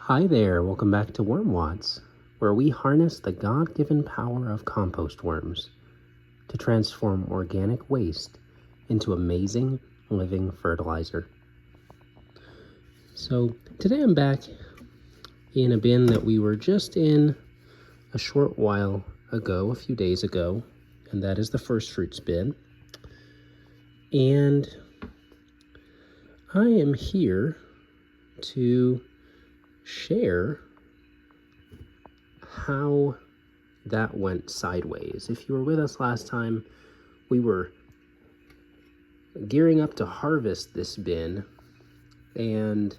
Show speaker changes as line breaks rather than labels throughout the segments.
Hi there, welcome back to Worm Watts, where we harness the God-given power of compost worms to transform organic waste into amazing living fertilizer. So today I'm back in a bin that we were just in a short while ago, a few days ago, and that is the first fruits bin. And I am here to share how that went sideways. If you were with us last time, we were gearing up to harvest this bin, and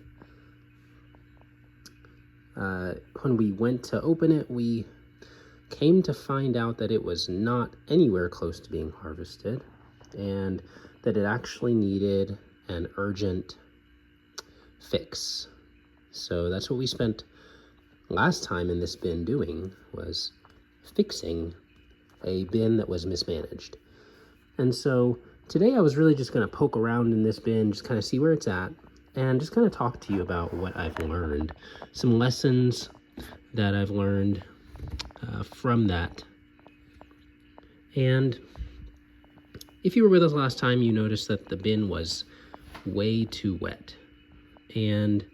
when we went to open it, we came to find out that it was not anywhere close to being harvested, and that it actually needed an urgent fix. So that's what we spent last time in this bin doing, was fixing a bin that was mismanaged. And so today I was really just going to poke around in this bin, just kind of see where it's at, and just kind of talk to you about what I've learned, some lessons that I've learned from that. And if you were with us last time, you noticed that the bin was way too wet. And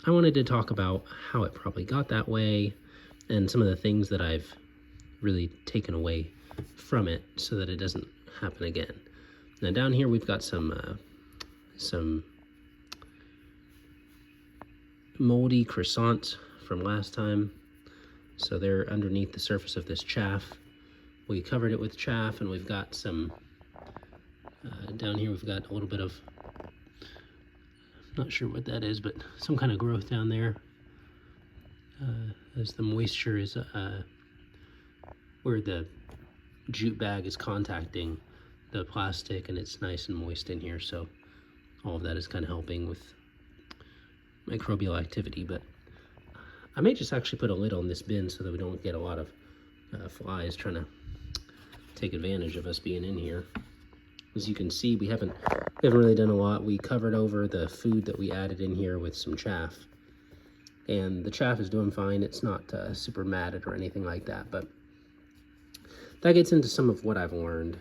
I wanted to talk about how it probably got that way and some of the things that I've really taken away from it so that it doesn't happen again. Now down here we've got some moldy croissants from last time. So they're underneath the surface of this chaff. We covered it with chaff, and we've got some, down here we've got a little bit of, not sure what that is, but some kind of growth down there as the moisture is where the jute bag is contacting the plastic, and it's nice and moist in here, so all of that is kind of helping with microbial activity. But I may just actually put a lid on this bin so that we don't get a lot of flies trying to take advantage of us being in here. As you can see, we haven't really done a lot. We covered over the food that we added in here with some chaff, and the chaff is doing fine. It's not super matted or anything like that, but that gets into some of what I've learned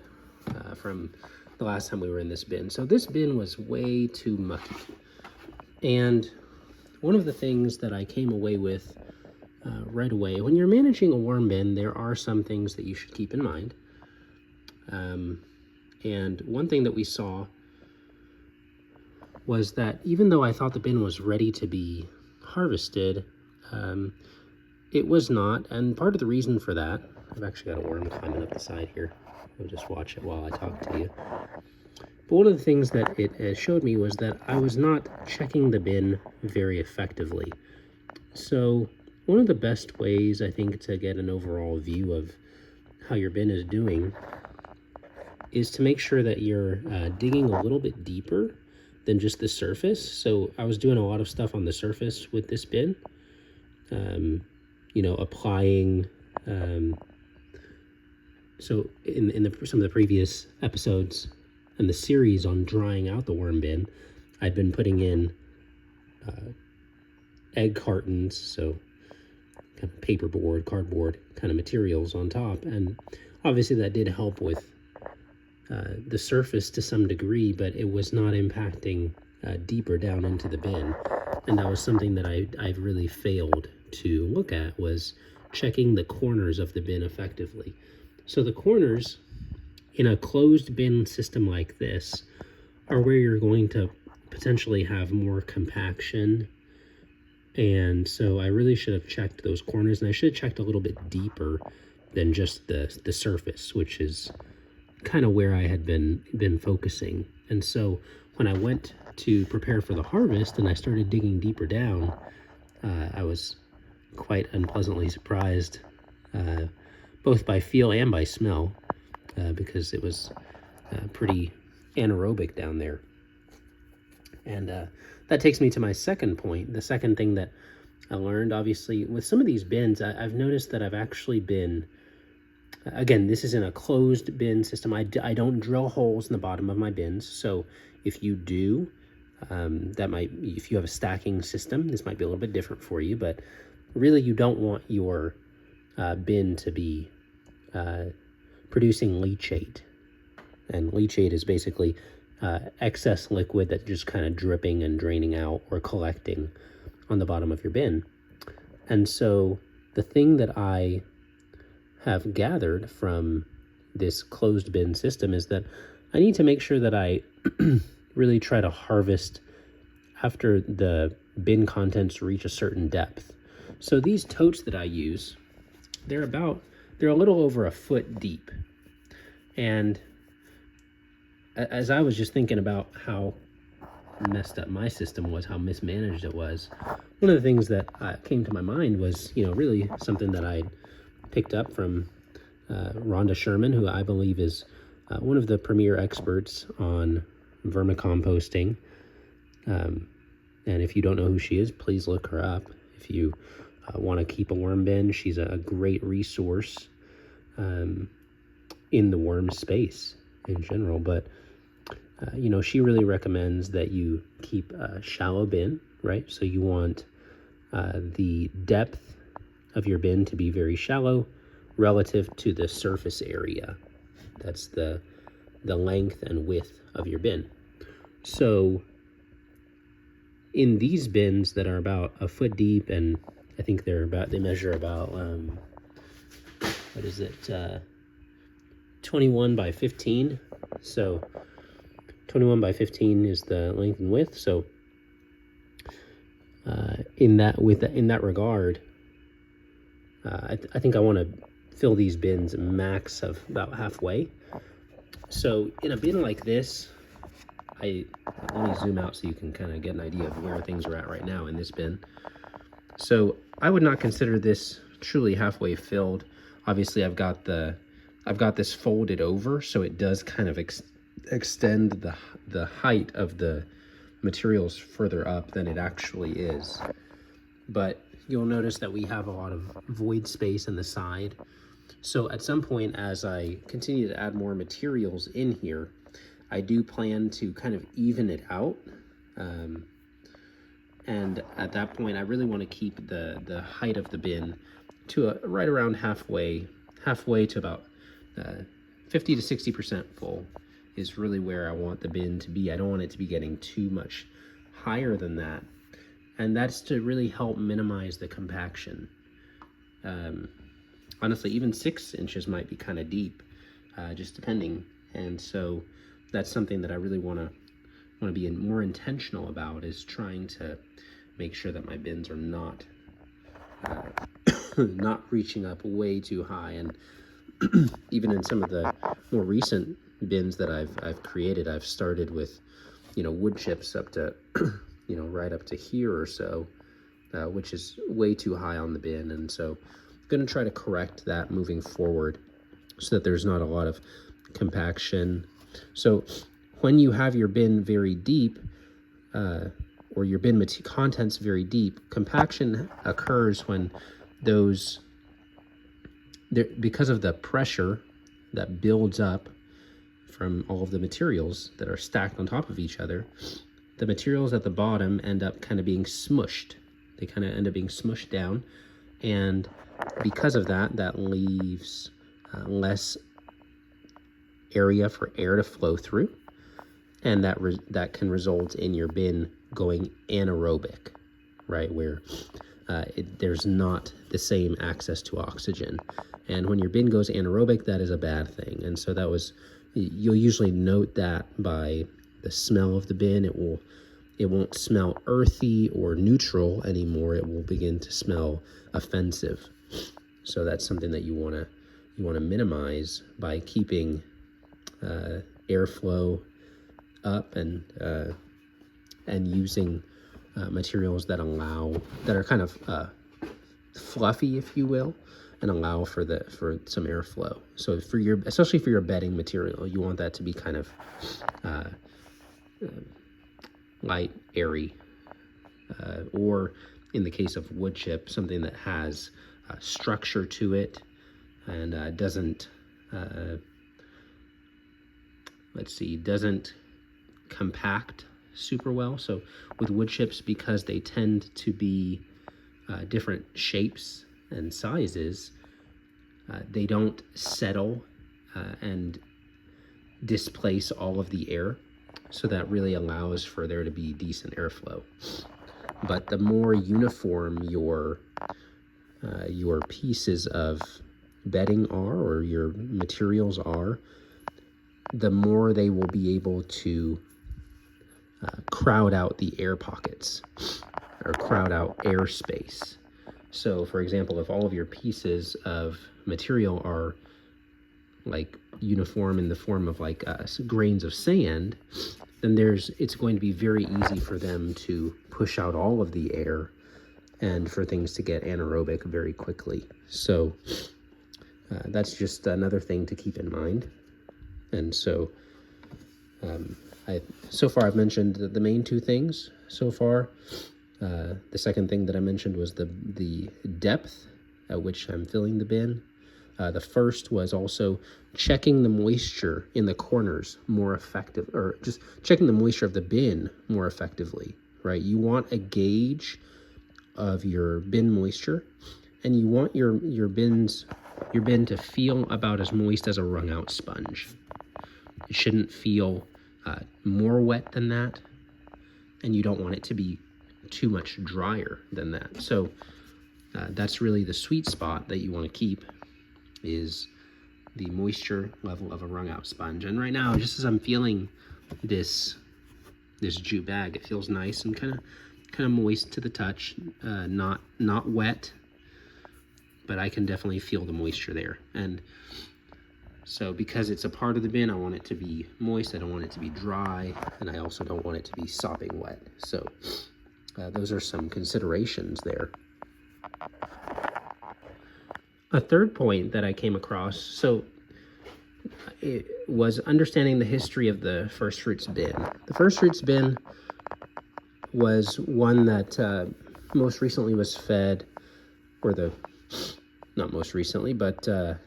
from the last time we were in this bin. So this bin was way too mucky, and one of the things that I came away with right away, when you're managing a worm bin, there are some things that you should keep in mind. And one thing that we saw was that even though I thought the bin was ready to be harvested, it was not. And part of the reason for that, I've actually got a worm climbing up the side here. I'll just watch it while I talk to you. But one of the things that it showed me was that I was not checking the bin very effectively. So one of the best ways, I think, to get an overall view of how your bin is doing is to make sure that you're digging a little bit deeper than just the surface. So I was doing a lot of stuff on the surface with this bin, you know, applying, so in some of the previous episodes and the series on drying out the worm bin, I'd been putting in egg cartons, so kind of paperboard, cardboard kind of materials on top, and obviously that did help with the surface to some degree, but it was not impacting deeper down into the bin. And that was something that I've really failed to look at, was checking the corners of the bin effectively. So the corners in a closed bin system like this are where you're going to potentially have more compaction. And so I really should have checked those corners, and I should have checked a little bit deeper than just the surface, which is kind of where I had been focusing. And so when I went to prepare for the harvest and I started digging deeper down, I was quite unpleasantly surprised, both by feel and by smell, because it was pretty anaerobic down there. And that takes me to my second point. The second thing that I learned, obviously, with some of these bins, I've noticed that I've actually been, again, this is in a closed bin system. I don't drill holes in the bottom of my bins. So if you do, That might, if you have a stacking system, this might be a little bit different for you, but really you don't want your bin to be producing leachate. And leachate is basically excess liquid that's just kind of dripping and draining out or collecting on the bottom of your bin. And so the thing that I have gathered from this closed bin system is that I need to make sure that I really try to harvest after the bin contents reach a certain depth. So these totes that I use, they're a little over a foot deep. And as I was just thinking about how messed up my system was, how mismanaged it was, one of the things that came to my mind was, really something that I picked up from Rhonda Sherman, who I believe is one of the premier experts on vermicomposting. And if you don't know who she is, please look her up. If you want to keep a worm bin, she's a great resource in the worm space in general. But she really recommends that you keep a shallow bin, right? So you want the depth of your bin to be very shallow relative to the surface area. That's the length and width of your bin. So in these bins that are about a foot deep, and I think they measure about, 21 by 15. So 21 by 15 is the length and width. So in that regard, I think I want to fill these bins max of about halfway. So in a bin like this, let me zoom out so you can kind of get an idea of where things are at right now in this bin. So I would not consider this truly halfway filled. Obviously I've got this folded over, so it does kind of extend the height of the materials further up than it actually is. But you'll notice that we have a lot of void space in the side. So at some point, as I continue to add more materials in here, I do plan to kind of even it out. And at that point, I really want to keep the height of the bin to right around halfway to about 50 to 60% full is really where I want the bin to be. I don't want it to be getting too much higher than that. And that's to really help minimize the compaction. Honestly, even 6 inches might be kind of deep, just depending. And so that's something that I really want to be more intentional about, is trying to make sure that my bins are not not reaching up way too high. And even in some of the more recent bins that I've created, I've started with wood chips up to right up to here or so, which is way too high on the bin. And so I'm going to try to correct that moving forward so that there's not a lot of compaction. So when you have your bin very deep, or your bin contents very deep, compaction occurs when because of the pressure that builds up from all of the materials that are stacked on top of each other, the materials at the bottom end up kind of being smushed. They kind of end up being smushed down, and because of that leaves less area for air to flow through, and that can result in your bin going anaerobic, right, where there's not the same access to oxygen. And when your bin goes anaerobic, that is a bad thing. And so you'll usually note that by the smell of the bin. It won't smell earthy or neutral anymore. It will begin to smell offensive. So that's something that you want to minimize by keeping airflow up and using materials that are kind of fluffy, if you will, and allow for some airflow. So especially for your bedding material, you want that to be kind of light, airy, or in the case of wood chip, something that has structure to it and doesn't compact super well. So with wood chips, because they tend to be different shapes and sizes, they don't settle and displace all of the air. So that really allows for there to be decent airflow. But the more uniform your pieces of bedding are, or your materials are, the more they will be able to crowd out the air pockets, or crowd out airspace. So for example, if all of your pieces of material are like uniform in the form of like grains of sand, then it's going to be very easy for them to push out all of the air and for things to get anaerobic very quickly. So that's just another thing to keep in mind. And so so far I've mentioned the main two things so far. The second thing that I mentioned was the depth at which I'm filling the bin. The first was also checking the moisture in the corners more effective, or just checking the moisture of the bin more effectively, right? You want a gauge of your bin moisture, and you want your bin to feel about as moist as a wrung out sponge. It shouldn't feel more wet than that, and you don't want it to be too much drier than that. So that's really the sweet spot that you want to keep, is the moisture level of a wrung out sponge. And right now, just as I'm feeling this jute bag, it feels nice and kind of moist to the touch, not wet, but I can definitely feel the moisture there. And so because it's a part of the bin, I want it to be moist, I don't want it to be dry, and I also don't want it to be sopping wet. So those are some considerations there. A third point that I came across, so it was understanding the history of the first fruits bin. The first fruits bin was one that most recently was fed, or not most recently, but the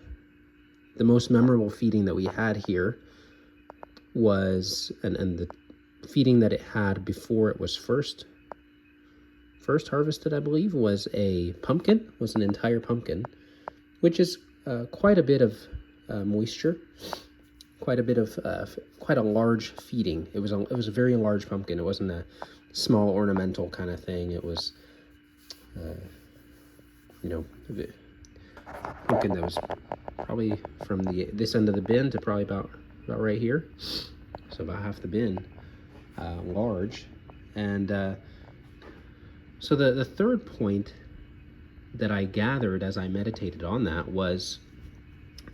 most memorable feeding that we had here was, and the feeding that it had before it was first harvested, I believe, was an entire pumpkin, which is quite a bit of moisture, quite a large feeding. It was a very large pumpkin. It wasn't a small ornamental kind of thing. It was, pumpkin that was probably from this end of the bin to probably about right here, so about half the bin, large. And so the third point that I gathered as I meditated on that was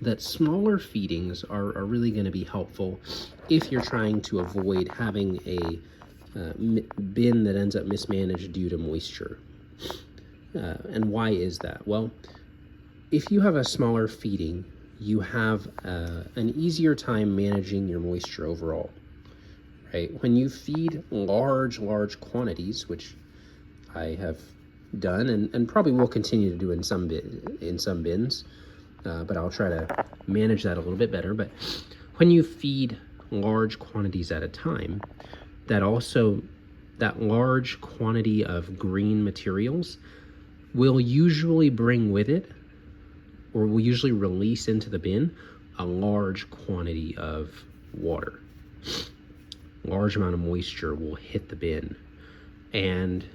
that smaller feedings are really going to be helpful if you're trying to avoid having a bin that ends up mismanaged due to moisture. And why is that? Well, if you have a smaller feeding, you have an easier time managing your moisture overall, right? When you feed large quantities, which I have done and probably will continue to do in some bins, but I'll try to manage that a little bit better. But when you feed large quantities at a time, that large quantity of green materials will usually bring with it, or will usually release into the bin, a large quantity of water. Large amount of moisture will hit the bin. And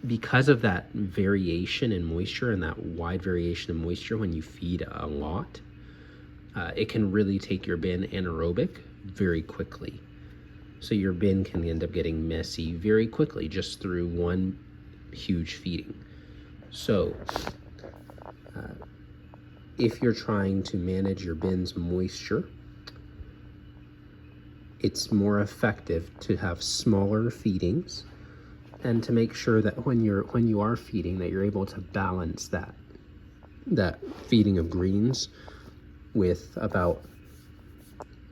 because of that variation in moisture and that wide variation in moisture when you feed a lot, it can really take your bin anaerobic very quickly. So your bin can end up getting messy very quickly just through one huge feeding. So if you're trying to manage your bin's moisture, it's more effective to have smaller feedings, and to make sure that when you are feeding, that you're able to balance that feeding of greens with about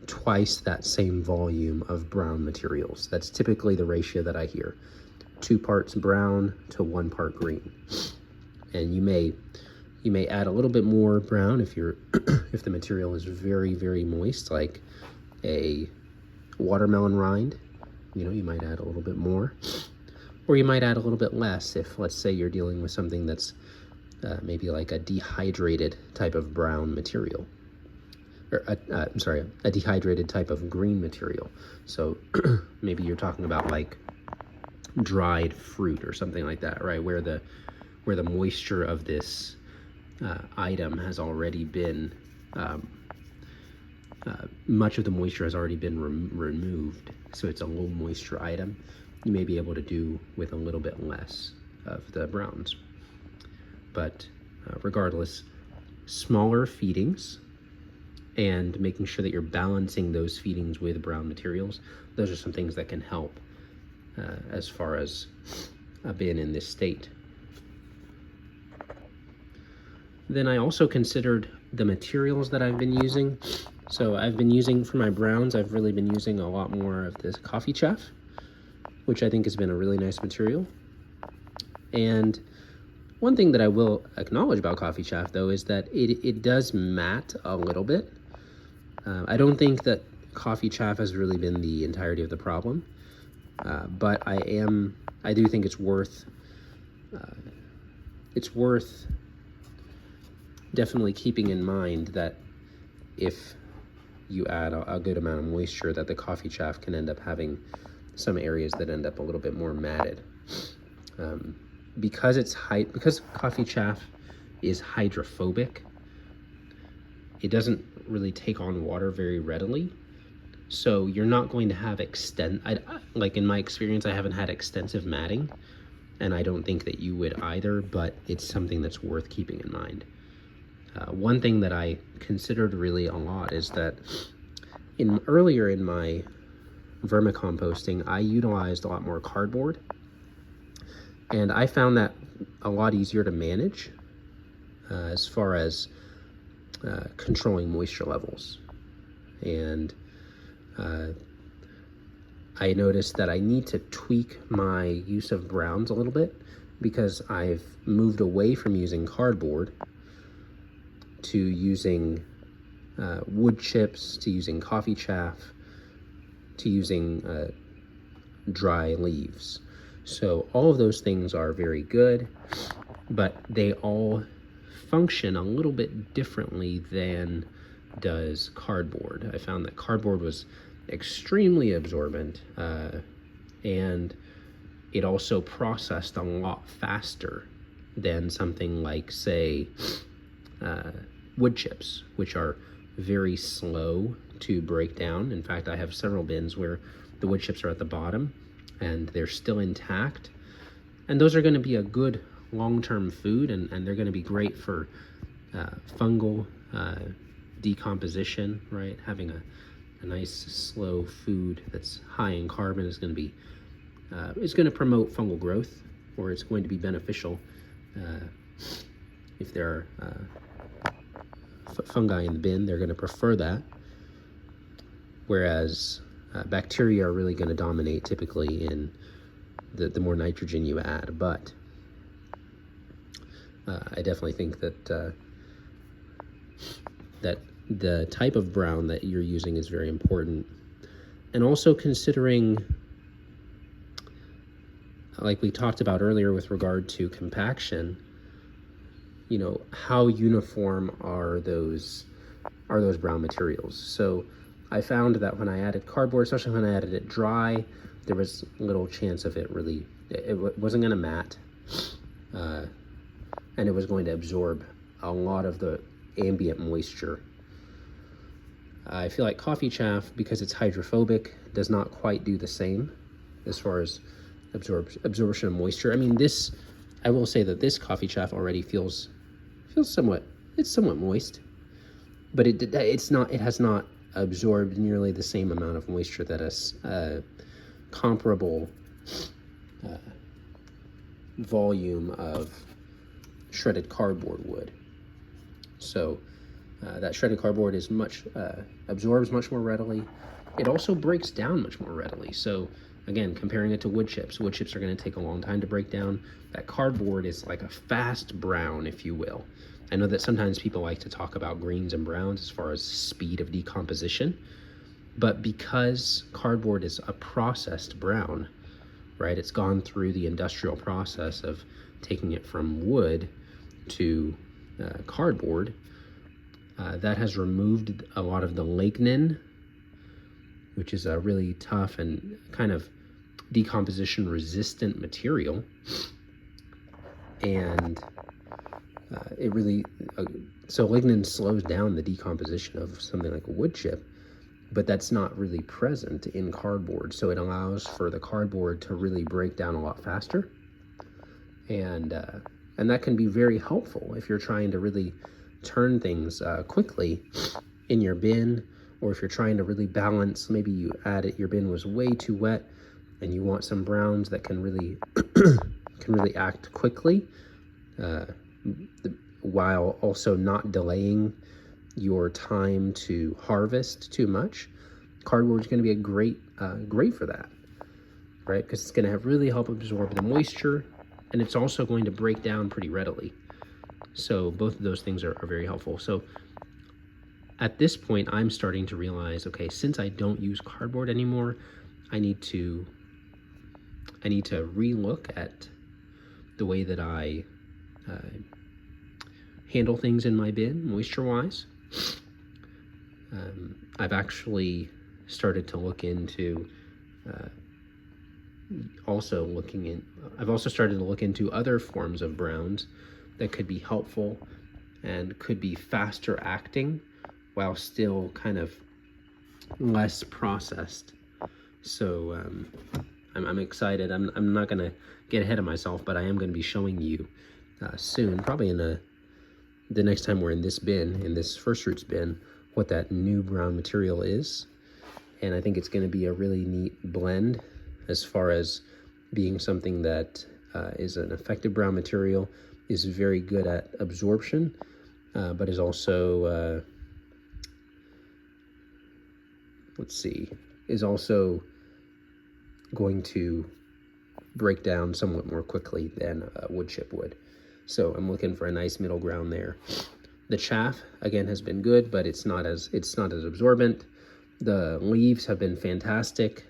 twice that same volume of brown materials. That's typically the ratio that I hear: 2 parts brown to 1 part green. And you may add a little bit more brown if the material is very, very moist, like a watermelon rind. You know, you might add a little bit more, or you might add a little bit less if, let's say, you're dealing with something that's maybe like a dehydrated type of brown material, or I'm sorry, a dehydrated type of green material. So maybe you're talking about like dried fruit or something like that, right? Where the moisture of this item has already been, much of the moisture has already been removed. So it's a low moisture item. You may be able to do with a little bit less of the browns. But regardless, smaller feedings and making sure that you're balancing those feedings with brown materials, those are some things that can help as far as being in this state. Then I also considered the materials that I've been using. So I've been using, for my browns, I've really been using a lot more of this coffee chaff, which I think has been a really nice material. And one thing that I will acknowledge about coffee chaff, though, is that it does matte a little bit. I don't think that coffee chaff has really been the entirety of the problem, but I do think it's worth definitely keeping in mind that if you add a good amount of moisture, that the coffee chaff can end up having some areas that end up a little bit more matted. Because coffee chaff is hydrophobic, it doesn't really take on water very readily. So you're not going to have like in my experience, I haven't had extensive matting, and I don't think that you would either, but it's something that's worth keeping in mind. One thing that I considered really a lot is that earlier in my vermicomposting, I utilized a lot more cardboard, and I found that a lot easier to manage as far as controlling moisture levels. And I noticed that I need to tweak my use of browns a little bit, because I've moved away from using cardboard to using wood chips, to using coffee chaff, to using dry leaves. So all of those things are very good, but they all function a little bit differently than does cardboard. I found that cardboard was extremely absorbent, and it also processed a lot faster than something like, say, wood chips, which are very slow to break down. In fact, I have several bins where the wood chips are at the bottom and they're still intact. And those are going to be a good long-term food, and they're going to be great for fungal decomposition, right? Having a nice slow food that's high in carbon is going to be, it's going to promote fungal growth, or it's going to be beneficial if there are fungi in the bin. They're going to prefer that, whereas bacteria are really going to dominate typically in the more nitrogen you add. But I definitely think that that the type of brown that you're using is very important, and also considering, like we talked about earlier with regard to compaction, you know, how uniform are those brown materials. So I found that when I added cardboard, especially when I added it dry, there was little chance of it really, it wasn't going to matte, and it was going to absorb a lot of the ambient moisture. I feel like coffee chaff, because it's hydrophobic, does not quite do the same as far as absorption of moisture. I mean, I will say that this coffee chaff already feels somewhat moist, but it has not absorbed nearly the same amount of moisture that a comparable volume of shredded cardboard would. So that shredded cardboard is absorbs much more readily. It also breaks down much more readily. So again, comparing it to wood chips are going to take a long time to break down. That cardboard is like a fast brown, if you will. I know that sometimes people like to talk about greens and browns as far as speed of decomposition, But because cardboard is a processed brown, right? It's gone through the industrial process of taking it from wood to cardboard. That has removed a lot of the lignin, which is a really tough and kind of decomposition resistant material. And it really, so lignin slows down the decomposition of something like a wood chip, but that's not really present in cardboard. So it allows for the cardboard to really break down a lot faster. And that can be very helpful if you're trying to really turn things quickly in your bin, or if you're trying to really balance, maybe you your bin was way too wet and you want some browns that can really act quickly, while also not delaying your time to harvest too much. Cardboard is going to be a great for that, right? Because it's going to really help absorb the moisture, and it's also going to break down pretty readily. So both of those things are very helpful. So at this point, I'm starting to realize, okay, since I don't use cardboard anymore, I need to relook at the way that I handle things in my bin, moisture-wise. I've actually started to look into I've also started to look into other forms of browns that could be helpful and could be faster acting while still kind of less processed. So I'm excited. I'm not gonna get ahead of myself, but I am gonna be showing you soon, probably in the next time we're in this bin, in this first fruits bin, what that new brown material is. And I think it's gonna be a really neat blend as far as being something that is an effective brown material, is very good at absorption, but is also, is also going to break down somewhat more quickly than wood chip would. So I'm looking for a nice middle ground there. The chaff, again, has been good, but it's not as absorbent. The leaves have been fantastic.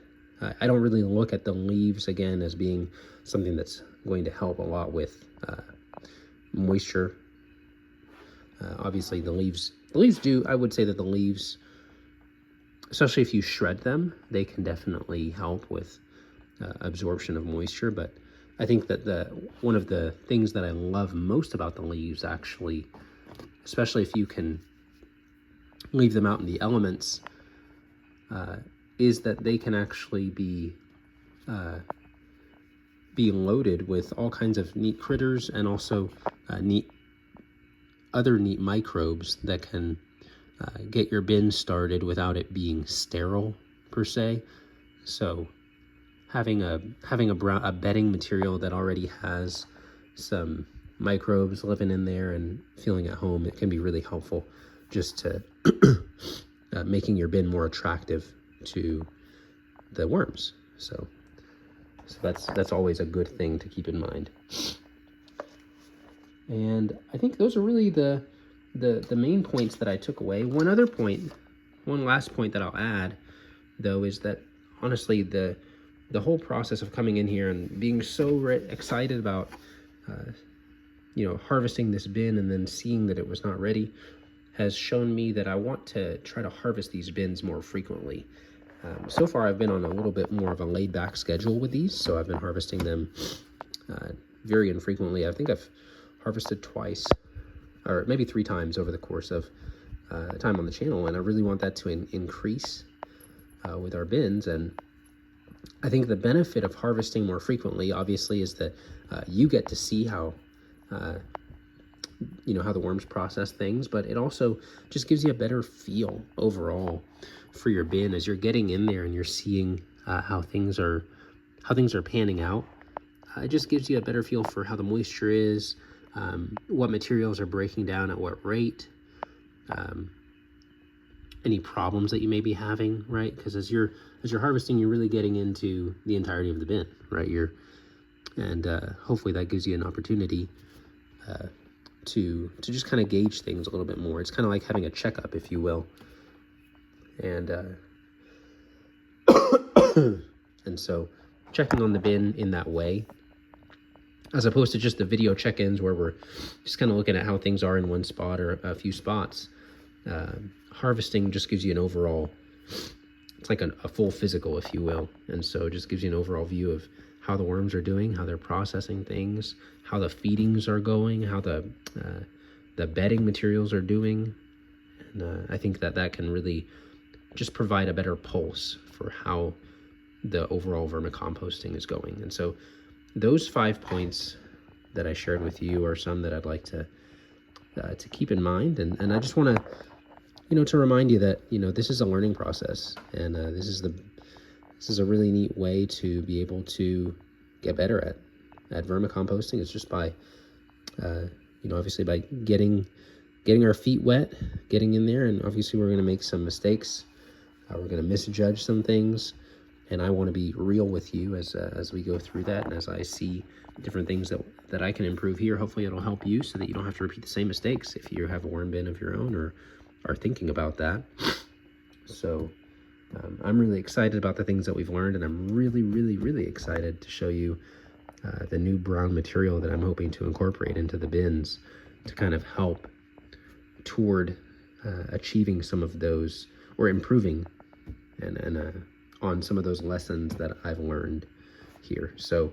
I don't really look at the leaves, again, as being something that's going to help a lot with moisture. Obviously, the leaves do, I would say that the leaves, especially if you shred them, they can definitely help with absorption of moisture. But I think that one of the things that I love most about the leaves, actually, especially if you can leave them out in the elements, is that they can actually be loaded with all kinds of neat critters, and also other neat microbes that can get your bin started without it being sterile per se. So having a bedding material that already has some microbes living in there and feeling at home, it can be really helpful just to making your bin more attractive to the worms. So that's always a good thing to keep in mind. And I think those are really the main points that I took away. One last point that I'll add, though, is that honestly the whole process of coming in here and being so excited about harvesting this bin and then seeing that it was not ready has shown me that I want to try to harvest these bins more frequently. So far, I've been on a little bit more of a laid-back schedule with these, so I've been harvesting them very infrequently. I think I've harvested twice, or maybe 3 times over the course of time on the channel, and I really want that to increase with our bins. And I think the benefit of harvesting more frequently, obviously, is that you get to see how the worms process things, but it also just gives you a better feel overall for your bin as you're getting in there and you're seeing how things are panning out. It just gives you a better feel for how the moisture is, what materials are breaking down at what rate, any problems that you may be having, right? Because as you're harvesting, you're really getting into the entirety of the bin, right? Hopefully that gives you an opportunity to just kind of gauge things a little bit more. It's kind of like having a checkup, if you will. And And so checking on the bin in that way, as opposed to just the video check-ins where we're just kind of looking at how things are in one spot or a few spots. Harvesting just gives you an overall, it's like a full physical, if you will. And so it just gives you an overall view of how the worms are doing, how they're processing things, how the feedings are going, how the bedding materials are doing. And I think that can really just provide a better pulse for how the overall vermicomposting is going. And so those 5 points that I shared with you are some that I'd like to keep in mind. And I just want to, to remind you that, this is a learning process, and this is a really neat way to be able to get better at vermicomposting. It's just by, obviously by getting our feet wet, getting in there, and obviously we're going to make some mistakes. We're going to misjudge some things, and I want to be real with you as we go through that, and as I see different things that I can improve here. Hopefully it'll help you so that you don't have to repeat the same mistakes if you have a worm bin of your own or are thinking about that. So I'm really excited about the things that we've learned, and I'm really, really, really excited to show you the new brown material that I'm hoping to incorporate into the bins to kind of help toward achieving some of those, or improving and on some of those lessons that I've learned here. So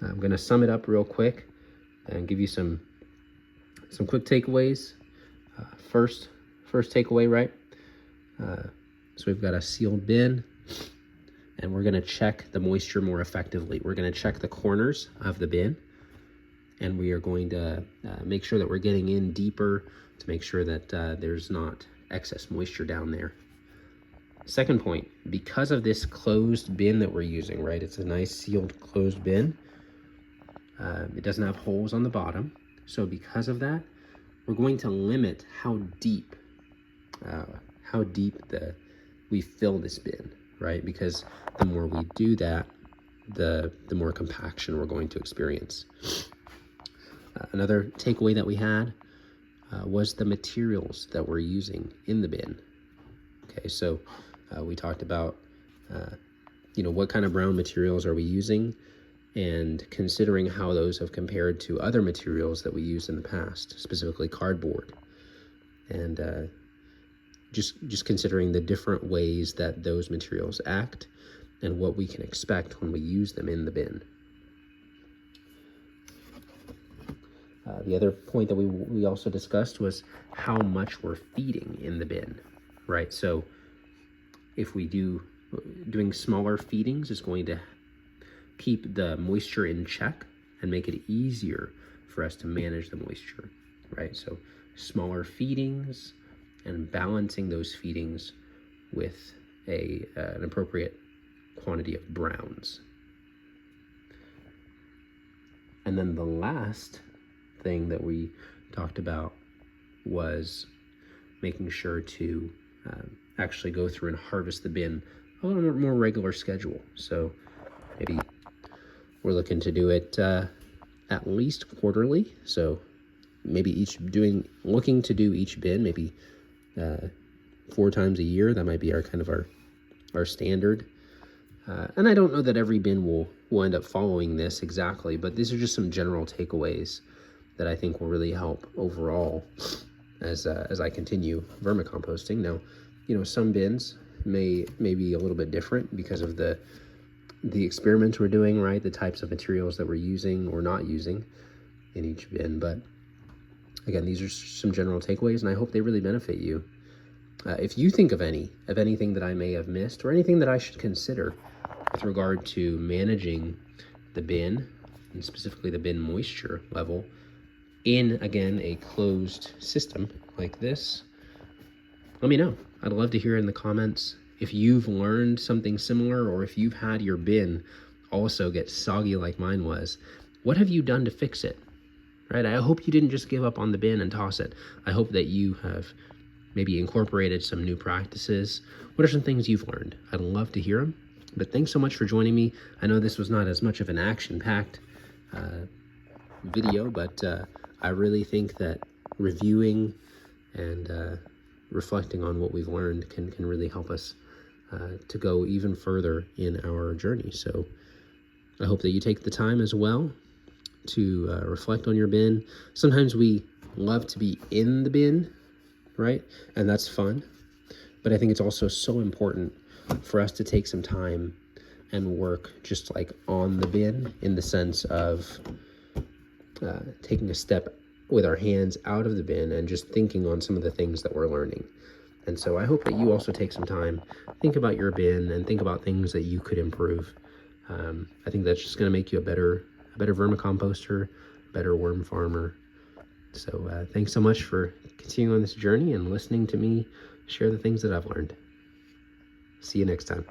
I'm going to sum it up real quick and give you some quick takeaways. First takeaway, right? So we've got a sealed bin, and we're going to check the moisture more effectively. We're going to check the corners of the bin, and we are going to make sure that we're getting in deeper to make sure that there's not excess moisture down there. Second point, because of this closed bin that we're using, right? It's a nice sealed closed bin. It doesn't have holes on the bottom. So because of that, we're going to limit how deep we fill this bin, right? Because the more we do that, the more compaction we're going to experience. Another takeaway that we had was the materials that we're using in the bin. Okay, so we talked about, what kind of brown materials are we using, and considering how those have compared to other materials that we used in the past, specifically cardboard, and just considering the different ways that those materials act and what we can expect when we use them in the bin. The other point that we also discussed was how much we're feeding in the bin, right? So if we doing smaller feedings is going to keep the moisture in check and make it easier for us to manage the moisture, right? So smaller feedings and balancing those feedings with an appropriate quantity of browns. And then the last thing that we talked about was making sure to actually go through and harvest the bin a little more regular schedule. So maybe we're looking to do it at least quarterly. So maybe looking to do each bin maybe 4 times a year. That might be our standard. And I don't know that every bin will end up following this exactly, but these are just some general takeaways that I think will really help overall as I continue vermicomposting. Now, some bins may be a little bit different because of the experiments we're doing, right? The types of materials that we're using or not using in each bin. But again, these are some general takeaways, and I hope they really benefit you. If you think of anything that I may have missed, or anything that I should consider with regard to managing the bin, and specifically the bin moisture level, in, again, a closed system like this, let me know. I'd love to hear in the comments if you've learned something similar, or if you've had your bin also get soggy like mine was. What have you done to fix it? Right? I hope you didn't just give up on the bin and toss it. I hope that you have maybe incorporated some new practices. What are some things you've learned? I'd love to hear them. But thanks so much for joining me. I know this was not as much of an action-packed video, but I really think that reviewing and reflecting on what we've learned can really help us to go even further in our journey. So I hope that you take the time as well to reflect on your bin. Sometimes we love to be in the bin, right? And that's fun. But I think it's also so important for us to take some time and work just like on the bin, in the sense of taking a step with our hands out of the bin and just thinking on some of the things that we're learning. And so I hope that you also take some time, think about your bin and think about things that you could improve. I think that's just going to make you a better vermicomposter, better worm farmer. So thanks so much for continuing on this journey and listening to me share the things that I've learned. See you next time.